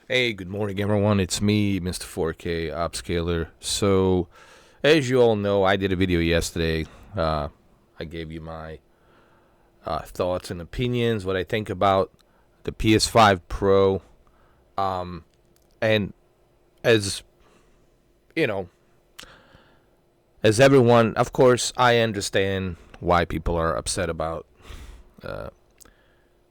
Hey, good morning, everyone. It's me, Mr. 4K Upscaler. So, as you all know, I did a video yesterday. I gave you my thoughts and opinions, what I think about the PS5 Pro. And as you know, as everyone, of course, I understand why people are upset about uh,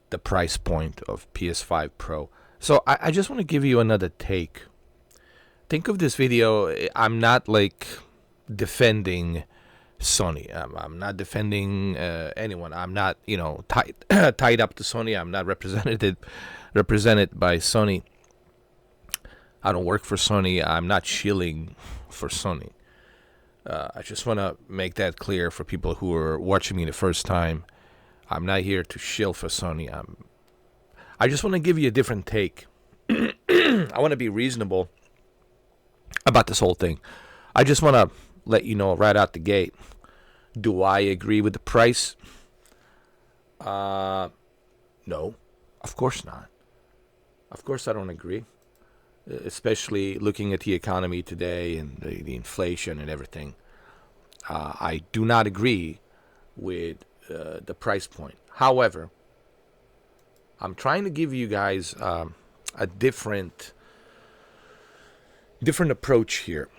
the price point of PS5 Pro. So, I just want to give you another take. Think of this video. I'm not like defending Sony. I'm not defending anyone. I'm not, tied tied up to Sony. I'm not represented by Sony. I don't work for Sony. I'm not shilling for Sony. I just want to make that clear for people who are watching me the first time. I'm not here to shill for Sony. I just want to give you a different take. I want to be reasonable about this whole thing. I just want to let you know right out the gate. Do I agree with the price? No, of course not. Of course I don't agree, especially looking at the economy today and the inflation and everything. I do not agree with the price point. However, I'm trying to give you guys a different approach here.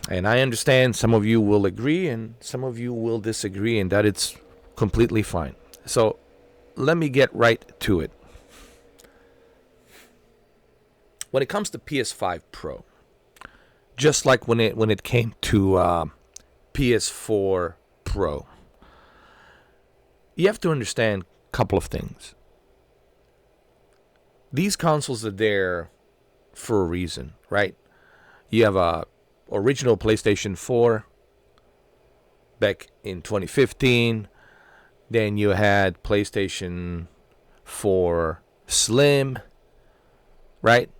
And I understand some of you will agree and some of you will disagree, and that it's completely fine. So let me get right to it. When it comes to PS5 Pro, just like when it came to PS4 Pro, you have to understand a couple of things. These consoles are there for a reason, right? You have a original PlayStation 4 back in 2015. Then you had PlayStation 4 Slim, right?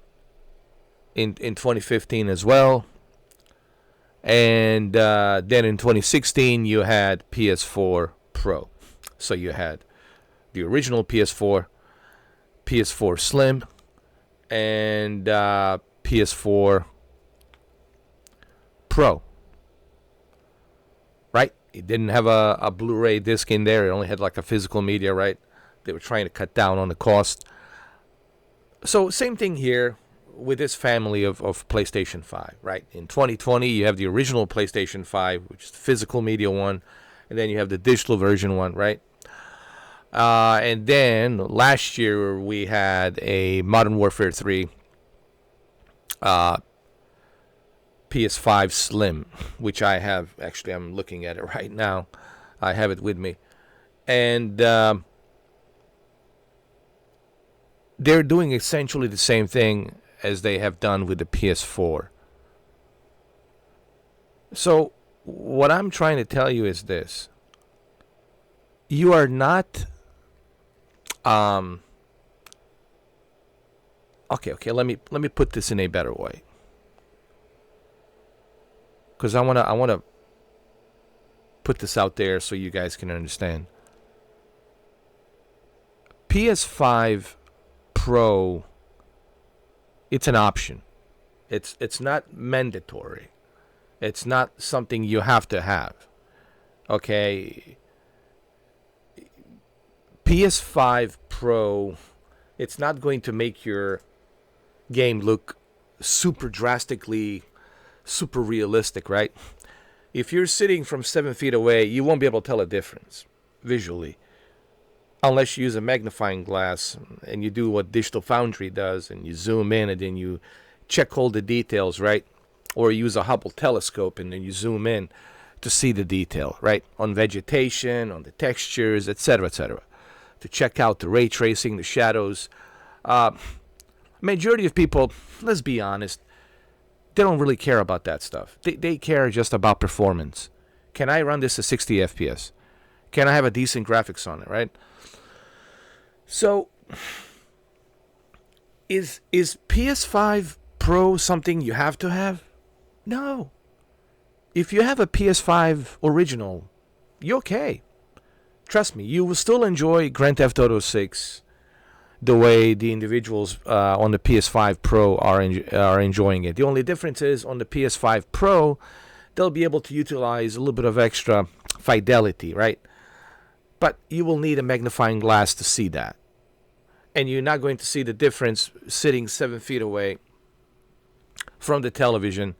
In 2015 as well. And then in 2016, you had PS4 Pro. So you had the original PS4, PS4 Slim, and PS4 Pro. Right? It didn't have a Blu-ray disc in there. It only had like a physical media, right? They were trying to cut down on the cost. So same thing here with this family of PlayStation 5, right? In 2020, you have the original PlayStation 5, which is the physical media one, and then you have the digital version one, right? And then last year we had a Modern Warfare 3 PS5 Slim, which I have. Actually, I'm looking at it right now. I have it with me. And they're doing essentially the same thing as they have done with the PS4. So, what I'm trying to tell you is this. You are not okay, let me put this in a better way. Cuz I want to put this out there so you guys can understand. PS5 Pro, it's an option. It's not mandatory. It's not something you have to have. Okay? PS5 Pro, it's not going to make your game look super drastically, super realistic, right? If you're sitting from 7 feet away, you won't be able to tell a difference visually. Unless you use a magnifying glass and you do what Digital Foundry does and you zoom in and then you check all the details, right? Or use a Hubble telescope and then you zoom in to see the detail, right? On vegetation, on the textures, etc., etc. To check out the ray tracing, the shadows. Majority of people, let's be honest, they don't really care about that stuff. They care just about performance. Can I run this at 60 FPS? Can I have a decent graphics on it, right? So, is PS5 Pro something you have to have? No. If you have a PS5 original, you're okay. Trust me, you will still enjoy Grand Theft Auto 6, the way the individuals on the PS5 Pro are enjoying it. The only difference is on the PS5 Pro, they'll be able to utilize a little bit of extra fidelity, right? But you will need a magnifying glass to see that. And you're not going to see the difference sitting 7 feet away from the television.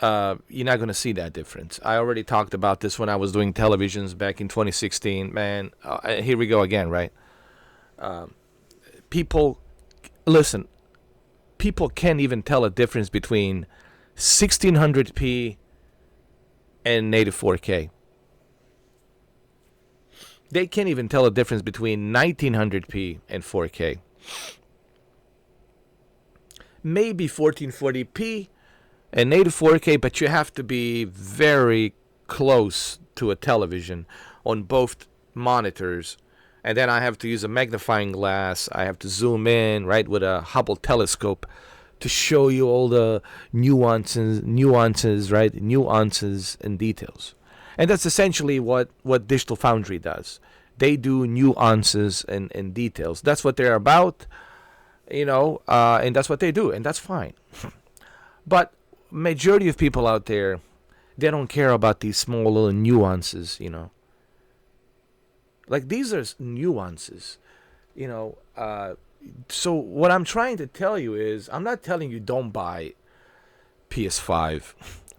You're not going to see that difference. I already talked about this when I was doing televisions back in 2016. Man, here we go again, right? People can't even tell a difference between 1600p and native 4K. They can't even tell a difference between 1900p and 4K. Maybe 1440p and native 4K, but you have to be very close to a television on both monitors. And then I have to use a magnifying glass. I have to zoom in, right, with a Hubble telescope to show you all the nuances, right, nuances and details. And that's essentially what Digital Foundry does. They do nuances and details. That's what they're about, and that's what they do, and that's fine. But majority of people out there, they don't care about these small little nuances, Like, these are nuances, So what I'm trying to tell you is, I'm not telling you don't buy PS5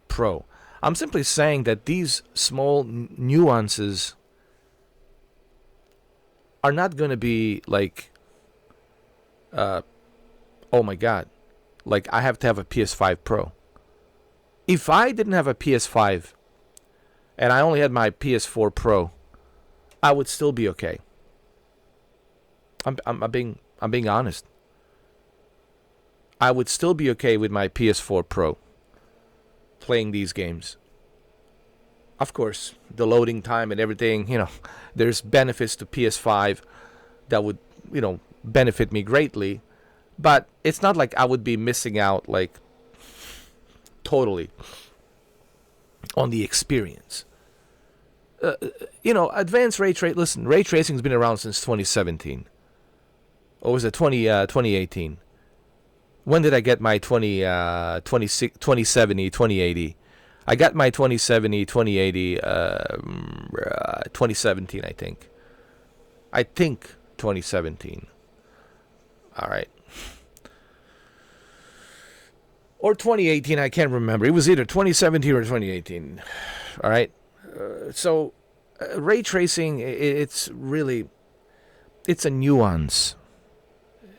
Pro. I'm simply saying that these small nuances are not going to be like, oh my God, like I have to have a PS5 Pro. If I didn't have a PS5 and I only had my PS4 Pro, I would still be okay. I'm being honest. I would still be okay with my PS4 Pro playing these games. Of course, the loading time and everything, there's benefits to PS5 that would, benefit me greatly. But it's not like I would be missing out, like, totally on the experience. Advanced ray tracing. Listen, ray tracing has been around since 2017. Or was it 2018? When did I get my 2070, 2080? I got my 2070, 2080, 2017, I think. 2017. All right. Or 2018, I can't remember. It was either 2017 or 2018. All right. So ray tracing, it's a nuance.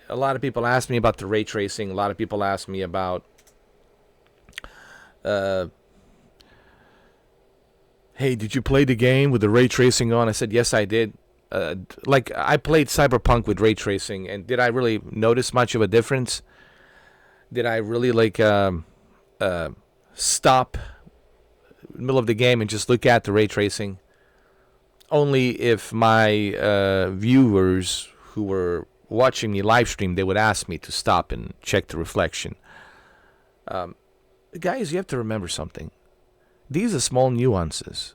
A lot of people ask me about the ray tracing. A lot of people ask me about hey, did you play the game with the ray tracing on? I said, yes, I did. I played Cyberpunk with ray tracing, and did I really notice much of a difference? Did I really stop in the middle of the game and just look at the ray tracing? Only if my viewers who were watching me live stream, they would ask me to stop and check the reflection. Guys, you have to remember something. These are small nuances.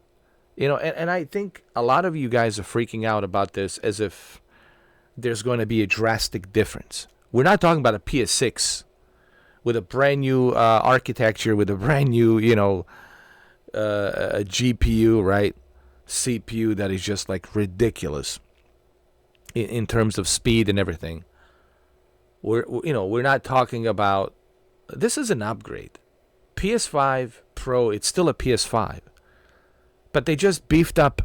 And I think a lot of you guys are freaking out about this as if there's going to be a drastic difference. We're not talking about a PS6 with a brand new architecture, with a brand new, a GPU, right? CPU that is just like ridiculous in terms of speed and everything. We're not talking about, this is an upgrade. PS5 Pro, it's still a PS5. But they just beefed up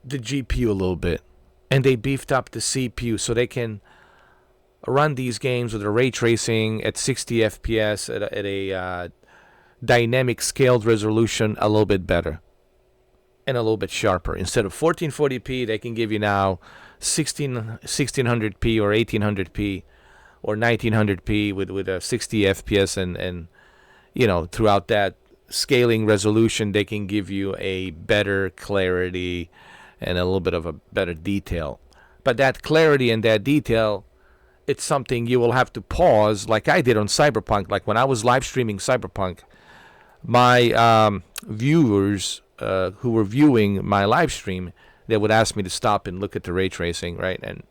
the GPU a little bit. And they beefed up the CPU so they can run these games with a ray tracing at 60 FPS at a dynamic scaled resolution a little bit better. And a little bit sharper. Instead of 1440p, they can give you now 1600p or 1800p or 1900p with a 60 FPS and throughout that scaling resolution, they can give you a better clarity and a little bit of a better detail. But that clarity and that detail, it's something you will have to pause, like I did on Cyberpunk. Like when I was live streaming Cyberpunk, my viewers who were viewing my live stream, they would ask me to stop and look at the ray tracing, right? And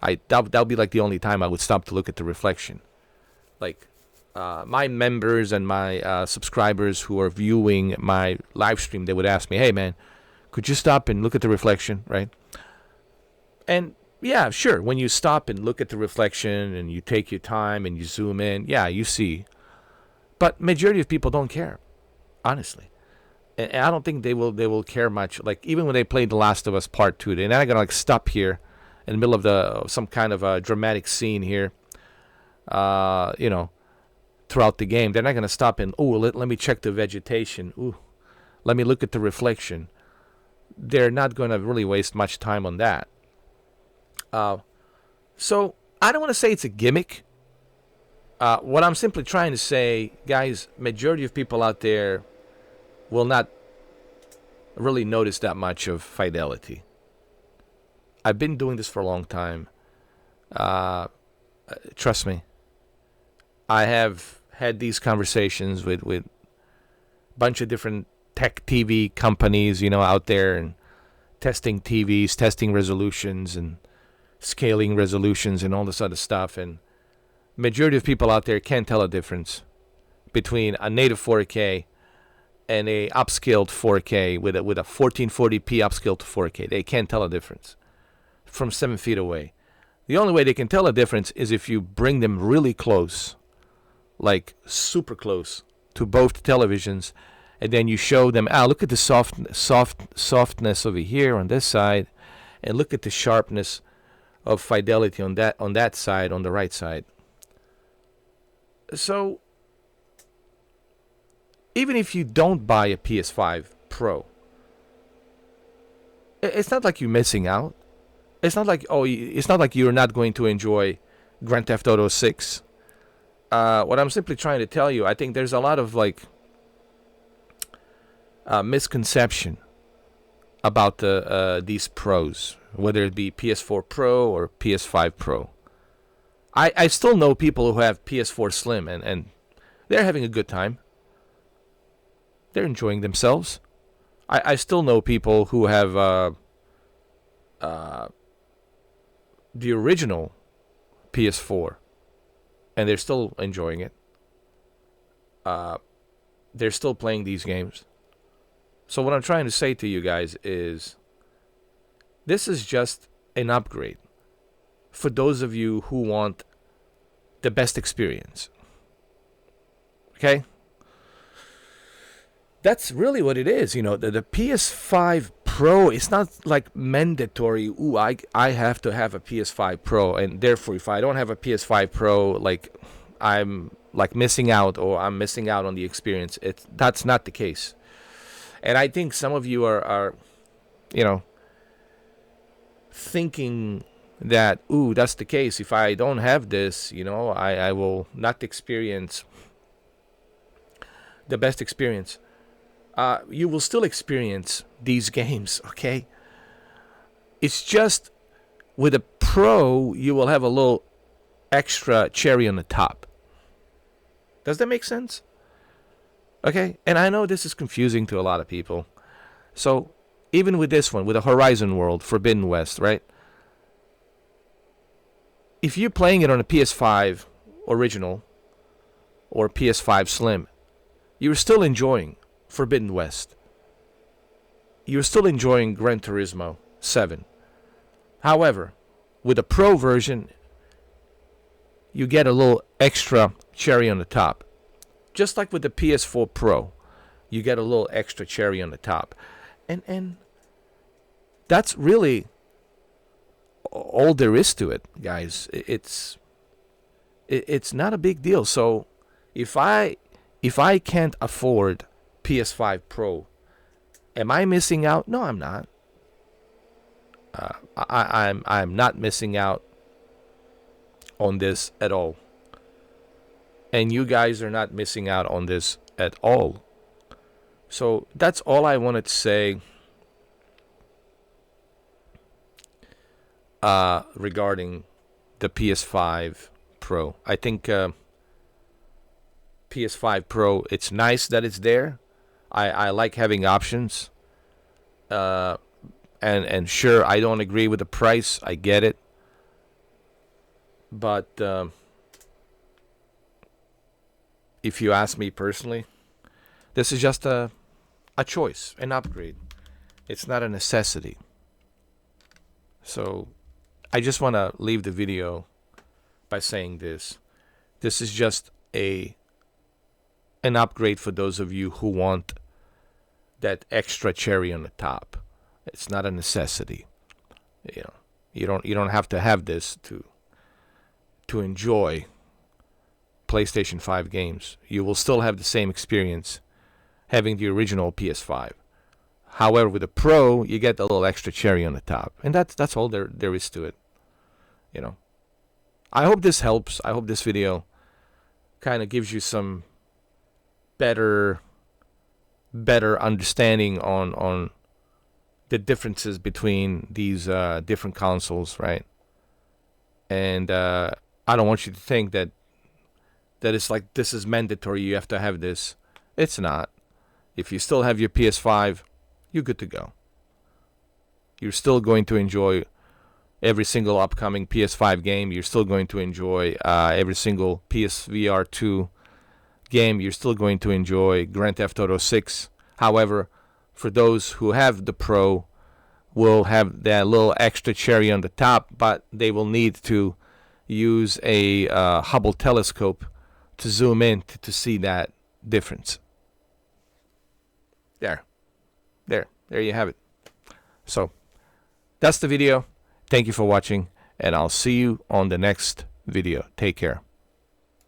That'll be like the only time I would stop to look at the reflection. Like my members and my subscribers who are viewing my live stream, they would ask me, "Hey man, could you stop and look at the reflection?" Right? And yeah, sure. When you stop and look at the reflection and you take your time and you zoom in, yeah, you see. But majority of people don't care, honestly. And I don't think they will care much. Like even when they play The Last of Us Part 2, they're not gonna like stop here in the middle of some kind of a dramatic scene here. Throughout the game, they're not gonna stop and let me check the vegetation. Let me look at the reflection. They're not gonna really waste much time on that. So I don't want to say it's a gimmick. What I'm simply trying to say, guys, majority of people out there will not really notice that much of fidelity. I've been doing this for a long time. Trust me. I have had these conversations with a bunch of different tech TV companies, out there, and testing TVs, testing resolutions, and scaling resolutions, and all this other stuff. And majority of people out there can't tell a difference between a native 4K and a upscaled 4K with a 1440p upscaled to 4K. They can't tell a difference from 7 feet away. The only way they can tell a difference is if you bring them really close, like super close to both televisions, and then you show them, look at the softness over here on this side, and look at the sharpness of fidelity on that side, on the right side. So even if you don't buy a PS5 Pro, it's not like you're missing out. It's not like you're not going to enjoy Grand Theft Auto 6. What I'm simply trying to tell you, I think there's a lot of misconception about these pros, whether it be PS4 Pro or PS5 Pro. I still know people who have PS4 Slim and they're having a good time. They're enjoying themselves. I still know people who have the original PS4 and they're still enjoying it. They're still playing these games. So what I'm trying to say to you guys is this is just an upgrade for those of you who want the best experience. Okay? That's really what it is. The PS5 Pro, it's not like mandatory. I have to have a PS5 Pro, and therefore if I don't have a PS5 Pro, I'm missing out, or I'm missing out on the experience. That's not the case. And I think some of you are thinking that, that's the case. If I don't have this, I will not experience the best experience. You will still experience these games, okay? It's just with a Pro, you will have a little extra cherry on the top. Does that make sense? Okay? And I know this is confusing to a lot of people. So, even with this one, with the Horizon World, Forbidden West, right? If you're playing it on a PS5 original or PS5 Slim, you're still enjoying Forbidden West. You're still enjoying Gran Turismo 7. However, with the Pro version, you get a little extra cherry on the top. Just like with the PS4 Pro, you get a little extra cherry on the top. And that's really all there is to it, guys. It's not a big deal. So if I can't afford PS5 Pro, am I missing out? No, I'm not. I'm not missing out on this at all. And you guys are not missing out on this at all. So that's all I wanted to say regarding the PS5 Pro. I think PS5 Pro, it's nice that it's there. I like having options. And sure, I don't agree with the price. I get it. But if you ask me personally, this is just a choice, an upgrade. It's not a necessity. So I just want to leave the video by saying this. This is just an upgrade for those of you who want that extra cherry on the top. It's not a necessity. You know, you don't have to have this to enjoy PlayStation 5 games. You will still have the same experience having the original PS5. However, with the Pro, you get a little extra cherry on the top, and that's all there is to it. You know, I hope this helps. I hope this video kind of gives you some better understanding on the differences between these different consoles, right? And I don't want you to think that it's like this is mandatory. You have to have this. It's not. If you still have your PS5, you're good to go. You're still going to enjoy every single upcoming PS5 game. You're still going to enjoy every single PSVR 2 game. You're still going to enjoy Grand Theft Auto 6. However, for those who have the Pro, will have that little extra cherry on the top, but they will need to use a Hubble telescope to zoom in to see that difference. There you have it. So that's the video. Thank you for watching, and I'll see you on the next video. Take care.